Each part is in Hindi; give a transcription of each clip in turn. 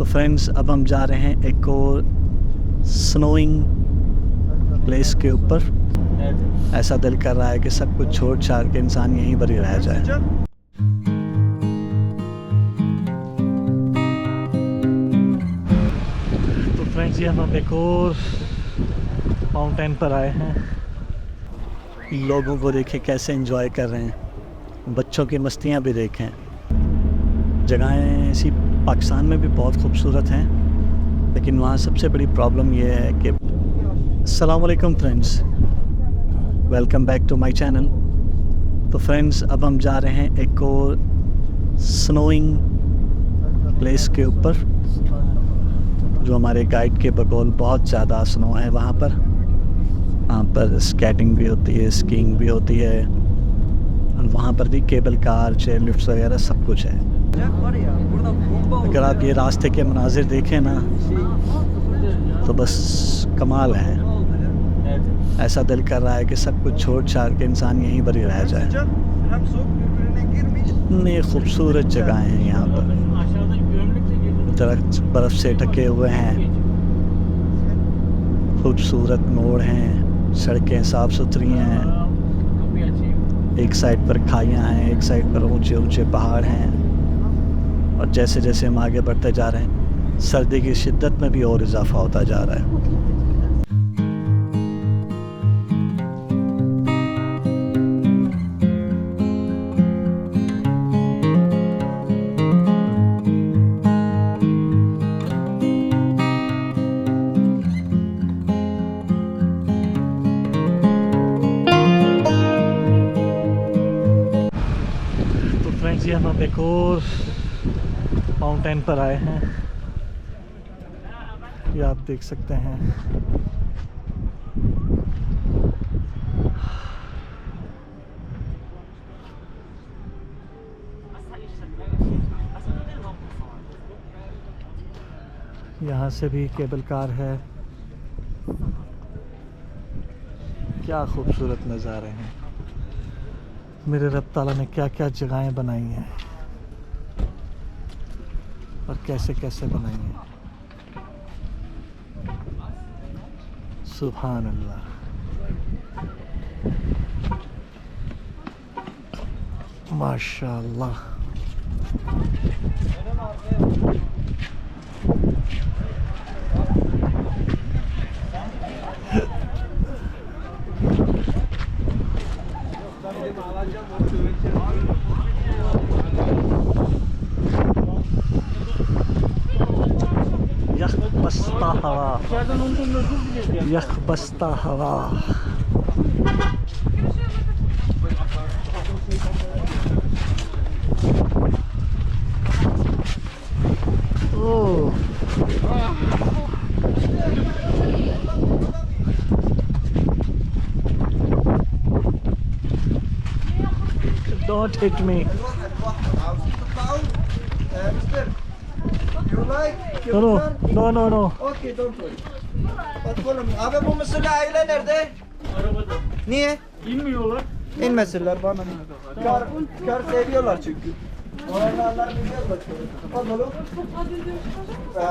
तो फ्रेंड्स अब हम जा रहे हैं एक और स्नोइंग प्लेस के ऊपर। ऐसा दिल कर रहा है कि सब कुछ छोड़ छाड़ के इंसान यहीं पर ही रह जाए। तो फ्रेंड्स ये हम एक और माउंटेन पर आए हैं। लोगों को देखें कैसे एंजॉय कर रहे हैं, बच्चों की मस्तियाँ भी देखें। जगहें ऐसी पाकिस्तान में भी बहुत खूबसूरत हैं, लेकिन वहाँ सबसे बड़ी प्रॉब्लम ये है कि अस्सलाम वालेकुम friends, welcome back to my channel. तो फ्रेंड्स अब हम जा रहे हैं एक और स्नोइंग प्लेस के ऊपर, जो हमारे गाइड के बकौल बहुत ज़्यादा स्नो है वहाँ पर स्केटिंग भी होती है, स्कीइंग भी होती है, और वहाँ पर भी केबल कार, चेयर लिफ्ट्स वगैरह सब कुछ है। अगर आप ये रास्ते के मनाजिर देखें ना तो बस कमाल है। ऐसा दिल कर रहा है कि सब कुछ छोड़ छाड़ के इंसान यहीं पर ही रह जाए। इतनी खूबसूरत जगह हैं यहाँ पर, दरख्त बर्फ़ से ढके हुए हैं, खूबसूरत मोड़ हैं, सड़कें साफ़ सुथरी हैं, एक साइड पर खाइयाँ हैं, एक साइड पर ऊंचे ऊंचे पहाड़ हैं। और जैसे जैसे हम आगे बढ़ते जा रहे हैं, सर्दी की शिद्दत में भी और इजाफा होता जा रहा है। तो फ्रेंड्स ये हम एक और माउंटेन पर आए हैं। ये आप देख सकते हैं। यहाँ से भी केबल कार है। क्या खूबसूरत नज़ारे हैं। मेरे रब ताला ने क्या क्या जगहें बनाई हैं और कैसे कैसे बनाई हैं। सुभान अल्लाह। माशाअल्लाह। यख बस्ता हवा, यख बस्ता हवा। ओह don't hit me. No. Okay, don't worry. Bakalım. Abi bu mısırlı aile nerede? Arabada. Niye? İnmiyorlar. İnmesinler bana. Kar seviyorlar çünkü. Oranlar biliyor bakıyorum. Bakalım.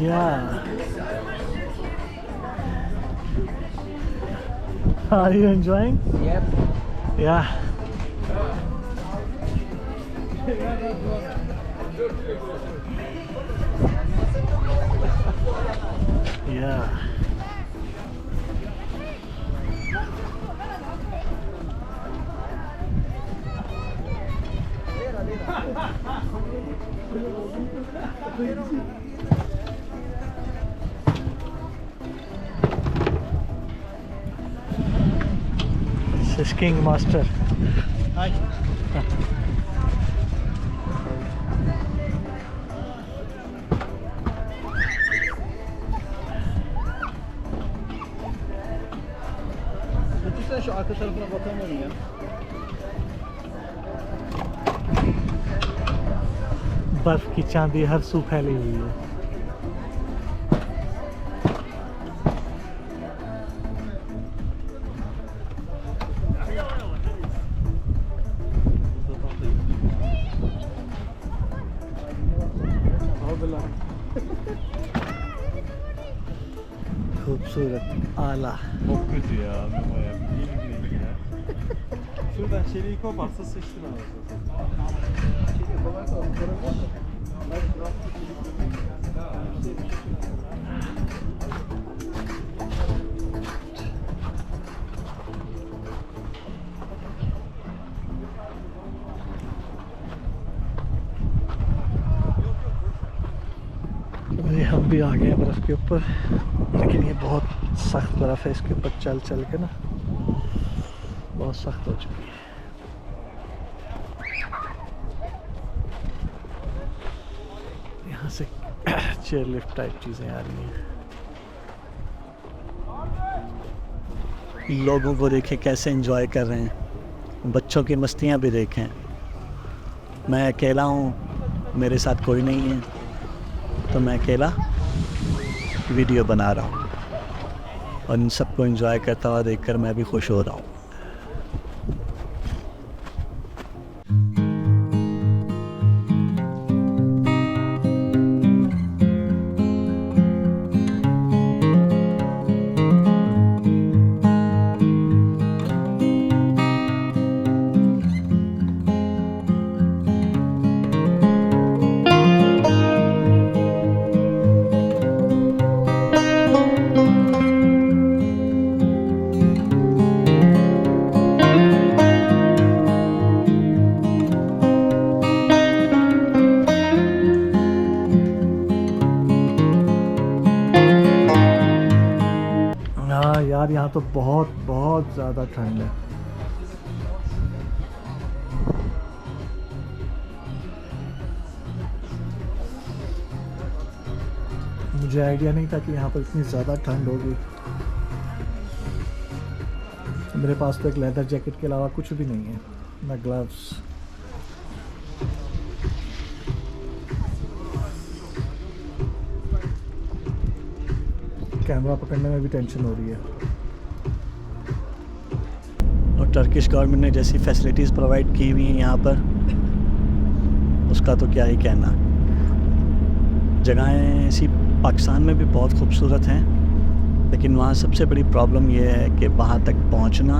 Yeah. Are you enjoying? Yep. Yeah. Yeah. This is King Master. Hi. Lütfen şu arka tarafına bakamıyorum ya. बर्फ की चांदी हर सू फैली हुई है। खूबसूरत आला. Çok kötü ya. Memo ya. Yeni bir ya. Şuradan çeliği koparsa sıçtın anasını. अरे हम भी आ गए हैं बर्फ़ के ऊपर, लेकिन ये बहुत सख्त बर्फ़ है. इसके ऊपर चल चल के ना बहुत सख्त हो चुकी है. यहाँ से चेयर लिफ्ट टाइप चीज़ें आ रही हैं. लोगों को देखें कैसे एंजॉय कर रहे हैं, बच्चों की मस्तियाँ भी देखें. मैं अकेला हूँ, मेरे साथ कोई नहीं है, तो मैं अकेला वीडियो बना रहा हूँ और इन सबको एंजॉय करता हुआ देखकर मैं भी खुश हो रहा हूँ. हाँ यार, यहाँ तो बहुत बहुत ज़्यादा ठंड है. मुझे आइडिया नहीं था कि यहाँ पर इतनी ज़्यादा ठंड होगी. मेरे पास तो एक लेदर जैकेट के अलावा कुछ भी नहीं है, ना ग्लव्स. कैमरा पकड़ने में भी टेंशन हो रही है. और टर्किश गवर्नमेंट ने जैसी फैसिलिटीज़ प्रोवाइड की हुई हैं यहाँ पर, उसका तो क्या ही कहना. जगहें ऐसी पाकिस्तान में भी बहुत खूबसूरत हैं, लेकिन वहाँ सबसे बड़ी प्रॉब्लम ये है कि वहाँ तक पहुँचना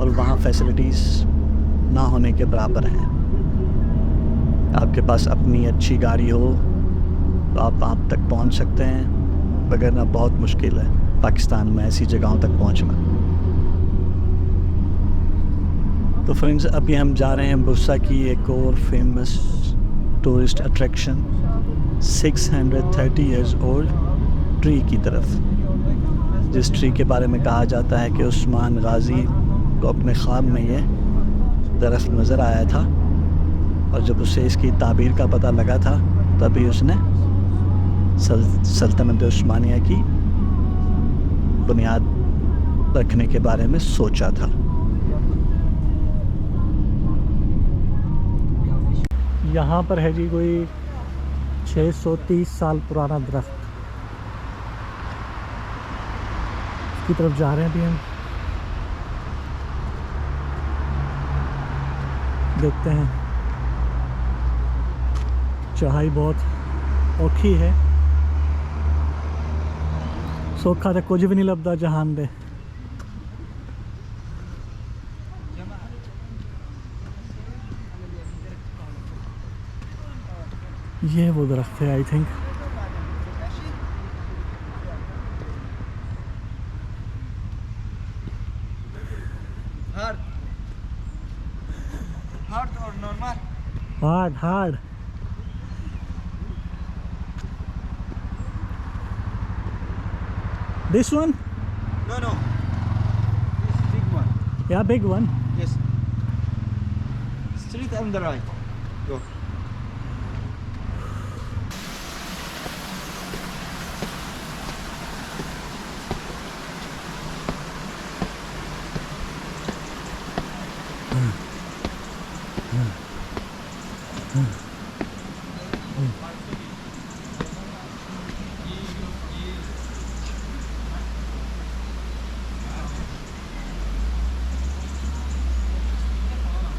और वहाँ फैसिलिटीज़ ना होने के बराबर हैं. आपके पास अपनी अच्छी गाड़ी हो तो आप वहाँ तक पहुँच सकते हैं, वगरना बहुत मुश्किल है पाकिस्तान में ऐसी जगहों तक पहुँचना. तो फ्रेंड्स, अभी हम जा रहे हैं बुर्सा की एक और famous tourist attraction 630 years old tree की तरफ, जिस ट्री के बारे में कहा जाता है कि उस्मान गाजी को अपने ख्वाब में ये दरख्त नज़र आया था, और जब उसे इसकी ताबीर का पता लगा था तभी उसने सल्तनत उस्मानिया की बुनियाद रखने के बारे में सोचा था. यहाँ पर है जी कोई 630 साल पुराना दरख्त. की तरफ जा रहे हैं अभी हम. देखते हैं. चढ़ाई बहुत औखी है, सौखा तो कुछ भी नहीं लभदा जहान दे. ये वो दरख्त है I think. Hard or normal? Hard. This one? No. This is big one. Yeah, big one. Yes. Straight on the right. Go.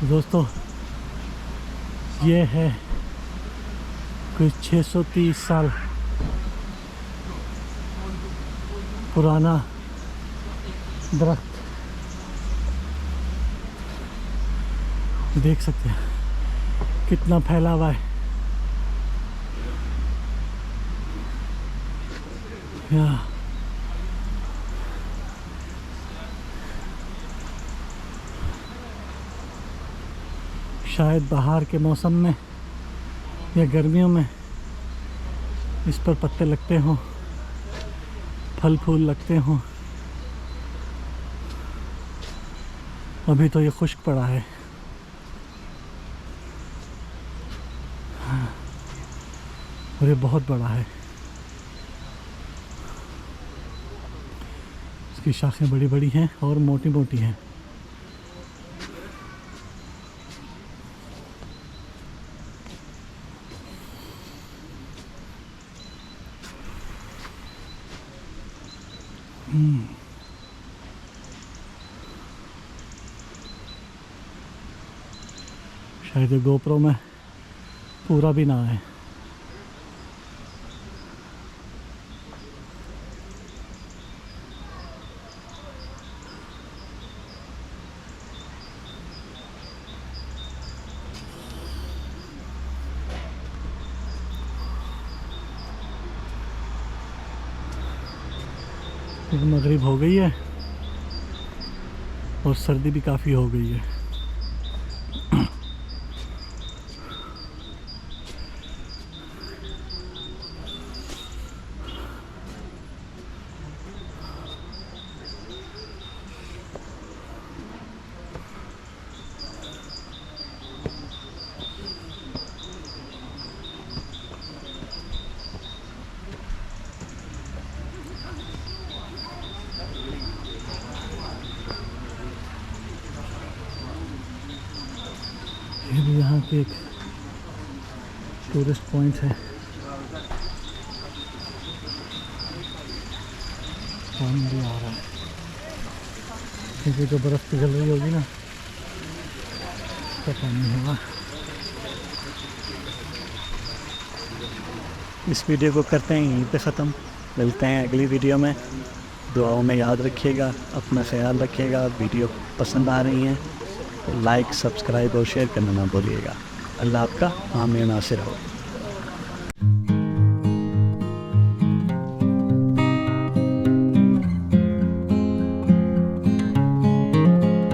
दोस्तों, ये है कोई 630 साल पुराना दरख्त देख सकते हैं कितना फैला हुआ है। या शायद बाहर के मौसम में या गर्मियों में इस पर पत्ते लगते हों, फल फूल लगते हों। अभी तो ये खुश्क पड़ा है। और ये बहुत बड़ा है, इसकी शाखें बड़ी बड़ी हैं और मोटी मोटी हैं। शायद ये गोप्रो में पूरा भी ना है। मगरिब हो गई है और सर्दी भी काफ़ी हो गई है। ये भी यहाँ के एक टूरिस्ट पॉइंट है। पानी भी आ रहा है क्योंकि जो बर्फ़ पिघल रही होगी ना उसका पानी होगा। इस वीडियो को करते हैं यहीं पे ख़त्म। मिलते हैं अगली वीडियो में। दुआओं में याद रखिएगा, अपना ख्याल रखिएगा। वीडियो पसंद आ रही हैं तो लाइक, सब्सक्राइब और शेयर करना ना भूलिएगा। अल्लाह आपका हामी नासिर हो।